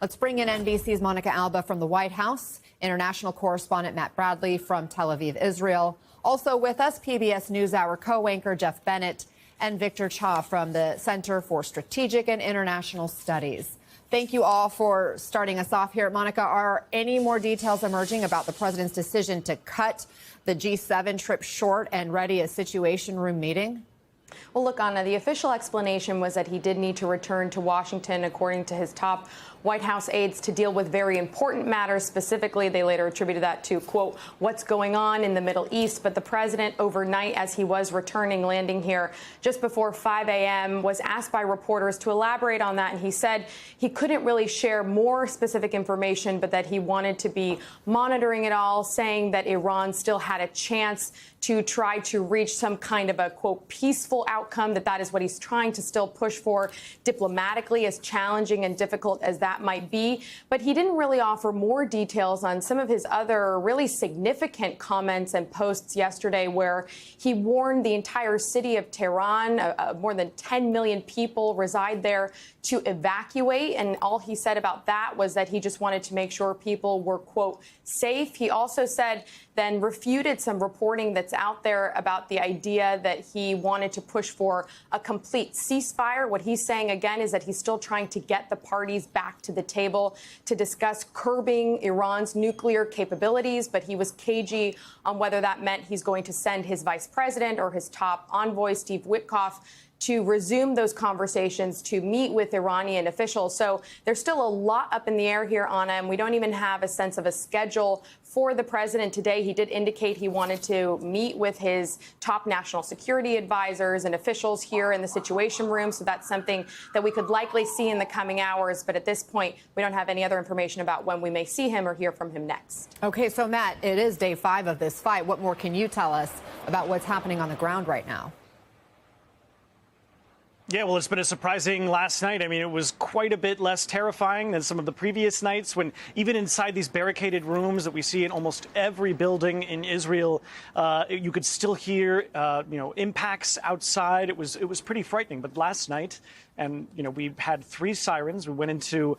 Let's bring in NBC's Monica Alba from the White House, international correspondent Matt Bradley from Tel Aviv, Israel. Also with us, PBS NewsHour co-anchor Jeff Bennett and Victor Cha from the Center for Strategic and International Studies. Thank you all for starting us off here. Monica, are any more details emerging about the president's decision to cut the G7 trip short and ready a Situation Room meeting? Well, look, Anna, the official explanation was that he did need to return to Washington, according to his top White House aides, to deal with very important matters. Specifically, they later attributed that to, quote, what's going on in the Middle East. But the president overnight, as he was returning, landing here just before 5 a.m., was asked by reporters to elaborate on that. And he said he couldn't really share more specific information, but that he wanted to be monitoring it all, saying that Iran still had a chance to try to reach some kind of a, quote, peaceful outcome, that is what he's trying to still push for diplomatically, as challenging and difficult as that might be. But he didn't really offer more details on some of his other really significant comments and posts yesterday, where he warned the entire city of Tehran, more than 10 million people reside there, to evacuate. And all he said about that was that he just wanted to make sure people were, quote, safe. He also said, then refuted some reporting that's out there about the idea that he wanted to push for a complete ceasefire. What he's saying, again, is that he's still trying to get the parties back to the table to discuss curbing Iran's nuclear capabilities. But he was cagey on whether that meant he's going to send his vice president or his top envoy, Steve Witkoff, to resume those conversations, to meet with Iranian officials. So there's still a lot up in the air here, Anna, and we don't even have a sense of a schedule for the president today. He did indicate he wanted to meet with his top national security advisors and officials here in the Situation Room. So that's something that we could likely see in the coming hours. But at this point, we don't have any other information about when we may see him or hear from him next. Okay, so Matt, it is day 5 of this fight. What more can you tell us about what's happening on the ground right now? Yeah, well, it's been a surprising last night. I mean, it was quite a bit less terrifying than some of the previous nights, when even inside these barricaded rooms that we see in almost every building in Israel, you could still hear, impacts outside. It was pretty frightening. But last night, and, we had 3 sirens. We went into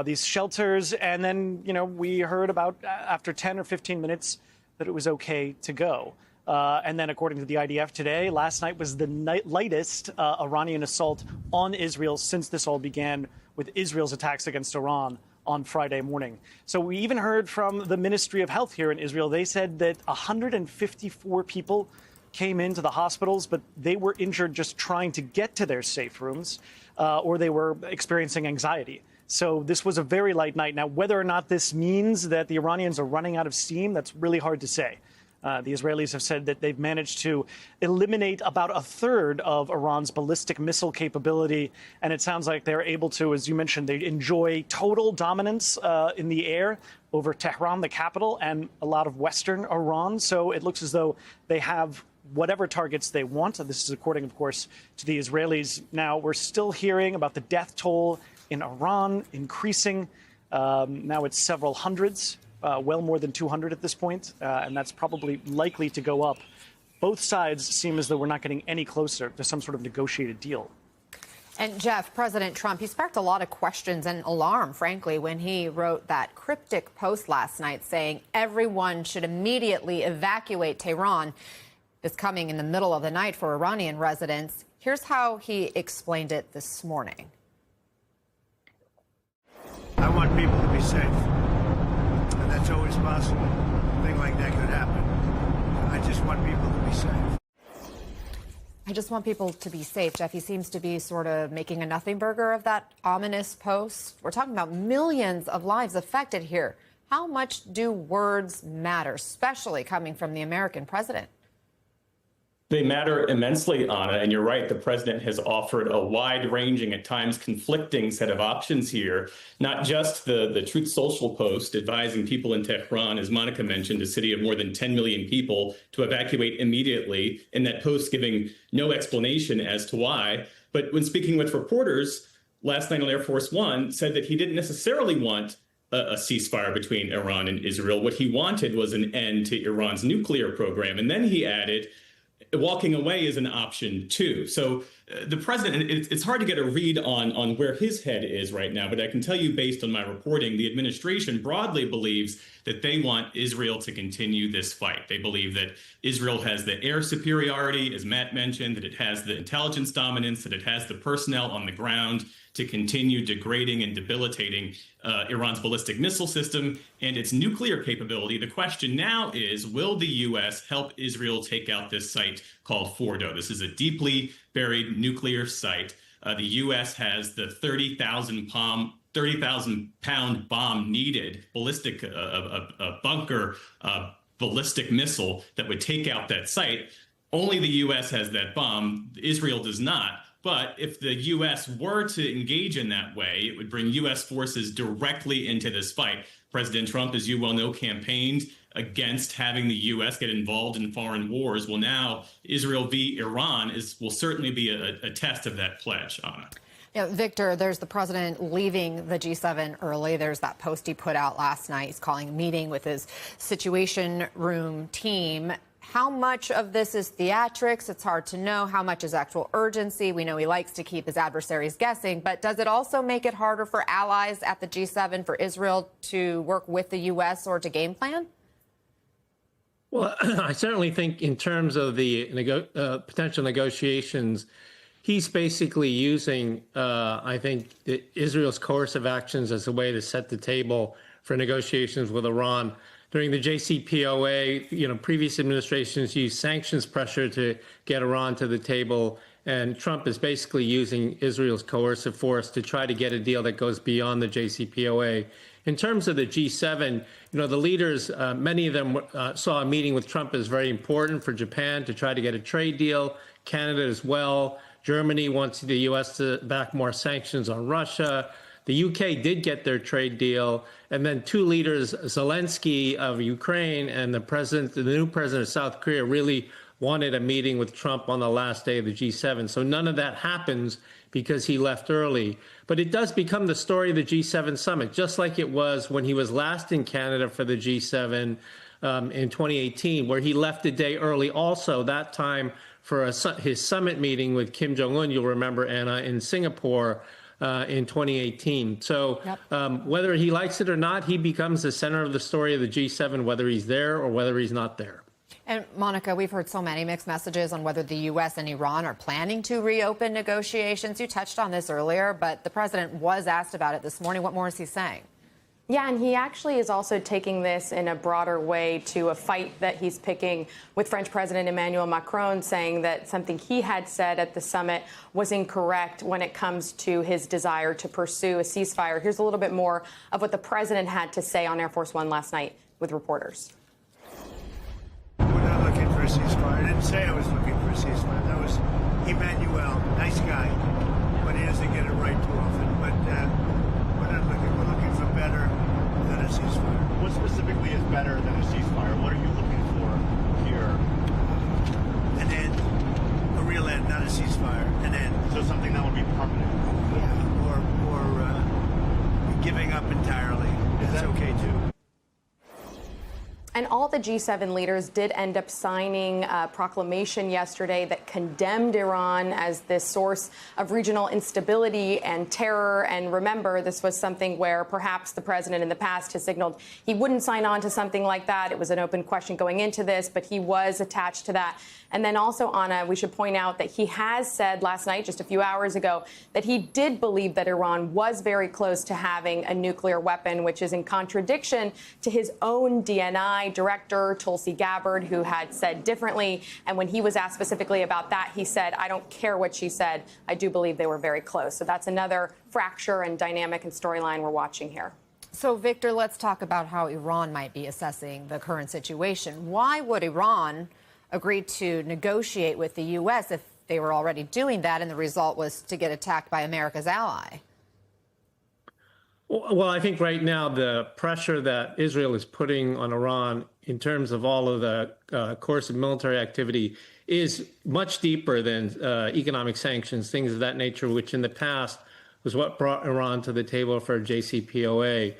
these shelters, and then, we heard about after 10 or 15 minutes that it was okay to go. And then, according to the IDF today, last night was the lightest Iranian assault on Israel since this all began with Israel's attacks against Iran on Friday morning. So we even heard from the Ministry of Health here in Israel. They said that 154 people came into the hospitals, but they were injured just trying to get to their safe rooms, or they were experiencing anxiety. So this was a very light night. Now, whether or not this means that the Iranians are running out of steam, that's really hard to say. The Israelis have said that they've managed to eliminate about a third of Iran's ballistic missile capability. And it sounds like they're able to, as you mentioned, they enjoy total dominance in the air over Tehran, the capital, and a lot of western Iran. So it looks as though they have whatever targets they want. This is according, of course, to the Israelis. Now, we're still hearing about the death toll in Iran increasing. Now it's several hundreds. Well more than 200 at this point, and that's probably likely to go up. Both sides seem as though we're not getting any closer to some sort of negotiated deal. And Jeff, President Trump, he sparked a lot of questions and alarm, frankly, when he wrote that cryptic post last night saying everyone should immediately evacuate Tehran. This coming in the middle of the night for Iranian residents. Here's how he explained it this morning. I want people to be safe. That's always possible. A thing like that could happen. I just want people to be safe. I just want people to be safe. Jeff, he seems to be sort of making a nothing burger of that ominous post. We're talking about millions of lives affected here. How much do words matter, especially coming from the American president? They matter immensely, Anna, and you're right. The president has offered a wide-ranging, at times conflicting set of options here, not just the Truth Social post advising people in Tehran, as Monica mentioned, a city of more than 10 million people, to evacuate immediately, in that post giving no explanation as to why. But when speaking with reporters last night on Air Force One, said that he didn't necessarily want a ceasefire between Iran and Israel. What he wanted was an end to Iran's nuclear program. And then he added, walking away is an option, too. So the president, it's hard to get a read on where his head is right now, but I can tell you based on my reporting, the administration broadly believes that they want Israel to continue this fight. They believe that Israel has the air superiority, as Matt mentioned, that it has the intelligence dominance, that it has the personnel on the ground to continue degrading and debilitating Iran's ballistic missile system and its nuclear capability. The question now is, will the U.S. help Israel take out this site called Fordo? This is a deeply buried nuclear site. The U.S. has the 30,000-pound bomb needed, ballistic bunker ballistic missile that would take out that site. Only the U.S. has that bomb. Israel does not. But if the U.S. were to engage in that way, it would bring U.S. forces directly into this fight. President Trump, as you well know, campaigned against having the U.S. get involved in foreign wars. Well, now Israel v. Iran will certainly be a test of that pledge, Anna. Yeah, Victor, there's the president leaving the G7 early. There's that post he put out last night. He's calling a meeting with his Situation Room team. How much of this is theatrics? It's hard to know. How much is actual urgency? We know he likes to keep his adversaries guessing, but does it also make it harder for allies at the G7 for Israel to work with the U.S. or to game plan? Well, I certainly think in terms of the potential negotiations, he's basically using, I think, Israel's coercive actions as a way to set the table for negotiations with Iran. During the JCPOA, previous administrations used sanctions pressure to get Iran to the table, and Trump is basically using Israel's coercive force to try to get a deal that goes beyond the JCPOA. In terms of the G7, the leaders, many of them saw a meeting with Trump as very important for Japan to try to get a trade deal, Canada as well. Germany wants the U.S. to back more sanctions on Russia. The UK did get their trade deal. And then two leaders, Zelensky of Ukraine and the new president of South Korea, really wanted a meeting with Trump on the last day of the G7. So none of that happens because he left early. But it does become the story of the G7 summit, just like it was when he was last in Canada for the G7 in 2018, where he left a day early also, that time for his summit meeting with Kim Jong-un, you'll remember, Anna, in Singapore in 2018. So whether he likes it or not, he becomes the center of the story of the G7, whether he's there or whether he's not there. And Monica, we've heard so many mixed messages on whether the U.S. and Iran are planning to reopen negotiations. You touched on this earlier, but the president was asked about it this morning. What more is he saying? Yeah, and he actually is also taking this in a broader way to a fight that he's picking with French President Emmanuel Macron, saying that something he had said at the summit was incorrect when it comes to his desire to pursue a ceasefire. Here's a little bit more of what the president had to say on Air Force One last night with reporters. We're not looking for a ceasefire. I didn't say I was looking for a ceasefire. That was Emmanuel, nice guy, but he doesn't get it right too often. But we're not looking. We're looking for better than a ceasefire. What specifically is better than a ceasefire? What are you looking for here? An end, a real end, not a ceasefire. An end. So something that would be permanent. Yeah, or giving up entirely. That's okay too. And all the G7 leaders did end up signing a proclamation yesterday that condemned Iran as this source of regional instability and terror. And remember, this was something where perhaps the president in the past has signaled he wouldn't sign on to something like that. It was an open question going into this, but he was attached to that. And then also, Anna, we should point out that he has said last night, just a few hours ago, that he did believe that Iran was very close to having a nuclear weapon, which is in contradiction to his own DNI director, Tulsi Gabbard, who had said differently. And when he was asked specifically about that, he said, I don't care what she said. I do believe they were very close. So that's another fracture and dynamic and storyline we're watching here. So, Victor, let's talk about how Iran might be assessing the current situation. Why would Iran agree to negotiate with the U.S. if they were already doing that and the result was to get attacked by America's ally? Well, I think right now the pressure that Israel is putting on Iran in terms of all of the coercive military activity is much deeper than economic sanctions, things of that nature, which in the past was what brought Iran to the table for JCPOA.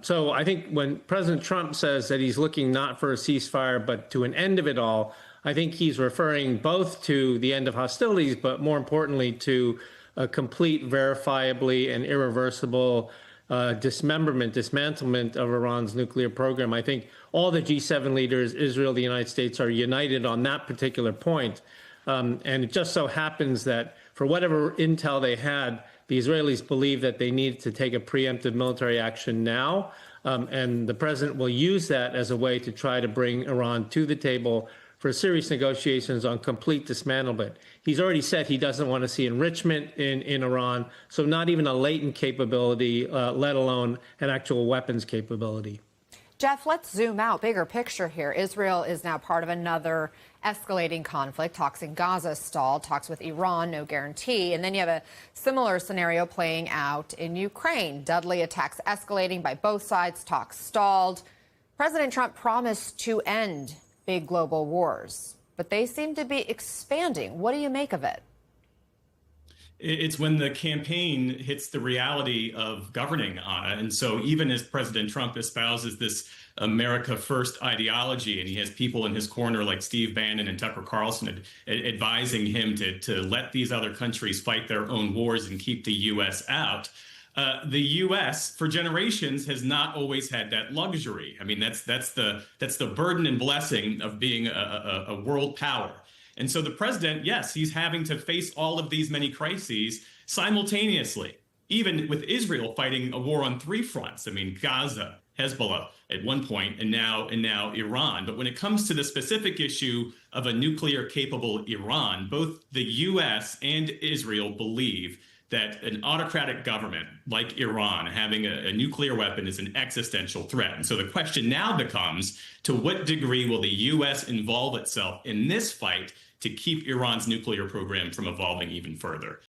So I think when President Trump says that he's looking not for a ceasefire, but to an end of it all, I think he's referring both to the end of hostilities, but more importantly to a complete, verifiably, and irreversible dismantlement of Iran's nuclear program. I think all the G7 leaders, Israel, the United States, are united on that particular point. And it just so happens that for whatever intel they had, the Israelis believe that they need to take a preemptive military action now. And the president will use that as a way to try to bring Iran to the table for serious negotiations on complete dismantlement. He's already said he doesn't want to see enrichment in Iran, so not even a latent capability, let alone an actual weapons capability. Jeff, let's zoom out. Bigger picture here. Israel is now part of another escalating conflict. Talks in Gaza stalled. Talks with Iran, no guarantee. And then you have a similar scenario playing out in Ukraine. Deadly attacks escalating by both sides. Talks stalled. President Trump promised to end big global wars, but they seem to be expanding. What do you make of it? It's when the campaign hits the reality of governing, Anna. And so even as President Trump espouses this America First ideology, and he has people in his corner like Steve Bannon and Tucker Carlson advising him to let these other countries fight their own wars and keep the U.S. out, the U.S. for generations has not always had that luxury. I mean, that's the burden and blessing of being a world power. And so the president, yes, he's having to face all of these many crises simultaneously, even with Israel fighting a war on three fronts. I mean, Gaza, Hezbollah at one point, and now Iran. But when it comes to the specific issue of a nuclear capable Iran, both the U.S. and Israel believe that an autocratic government like Iran having a nuclear weapon is an existential threat. And so the question now becomes, to what degree will the U.S. involve itself in this fight to keep Iran's nuclear program from evolving even further?